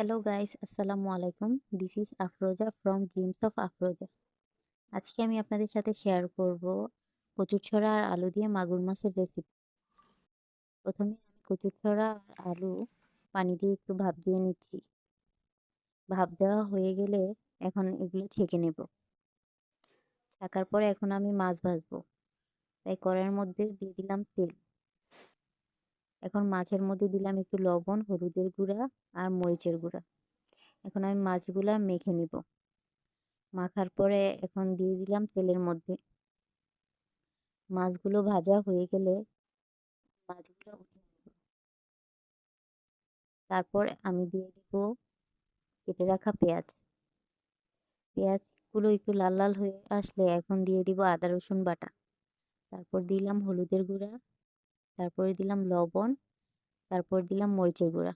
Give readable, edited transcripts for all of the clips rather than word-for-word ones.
Hello guys, আসসালামু আলাইকুম। This is Afroza from dreams of Afroza. আজকে আমি আপনাদের সাথে শেয়ার করব কচুরছড়া আর আলু দিয়ে মাগুর মাছের রেসিপি। প্রথমে আমি কচুরছড়া আর আলু পানি দিয়ে একটু ভাপ দিয়ে নিচ্ছি। ভাপ দেওয়া হয়ে গেলে এখন এগুলো ছেঁকে নেব। ছাকার পরে এখন আমি মাছ ভাজবো। তাই কড়াইয়ের মধ্যে দিয়ে দিলাম তেল। এখন মাছের মধ্যে দিলাম একটু লবণ, হলুদের গুঁড়া আর মরিচের গুঁড়া। এখন আমি মাছগুলা মেখে নিব। মাখার পরে এখন দিয়ে দিলাম তেলের মধ্যে। মাছগুলো ভাজা হয়ে গেলে মাছগুলো উঠিয়ে নেব। তারপর আমি দিয়ে দিব কেটে রাখা পেঁয়াজ। পেঁয়াজগুলো একটু লাল লাল হয়ে আসলে এখন দিয়ে দিব আদা রসুন বাটা। তারপর দিলাম হলুদের গুঁড়া, তারপরে দিলাম লবণ, তারপর দিলাম মরিচের গুঁড়া।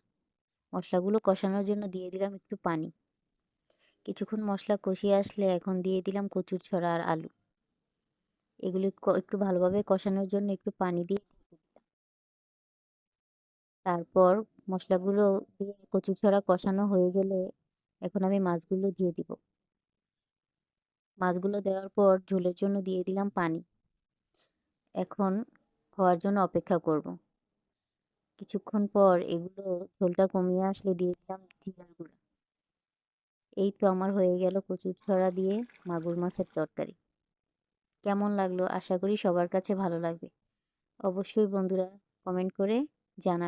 মশলাগুলো কষানোর জন্য দিয়ে দিলাম একটু পানি। কিছুক্ষণ মশলা কষিয়ে আসলে এখন দিয়ে দিলাম কচুরছড়া আর আলু। এগুলি একটু ভালোভাবে কষানোর জন্য একটু পানি দিয়ে তারপর মশলাগুলো দিয়ে কচুরছড়া কষানো হয়ে গেলে এখন আমি মাছগুলো দিয়ে দিব। মাছগুলো দেওয়ার পর ঝোলের জন্য দিয়ে দিলাম পানি। এখন হওয়ার জন্য অপেক্ষা করব। কিছুক্ষণ পর এগুলো ঝোলটা কমিয়ে আসলে দিয়ে দিলাম জিরার গুঁড়া। এই তো আমার হয়ে গেল কচুরছড়া দিয়ে মাগুর মাছের তরকারি। কেমন লাগলো? আশা করি সবার কাছে ভালো লাগবে। অবশ্যই বন্ধুরা কমেন্ট করে জানাবেন।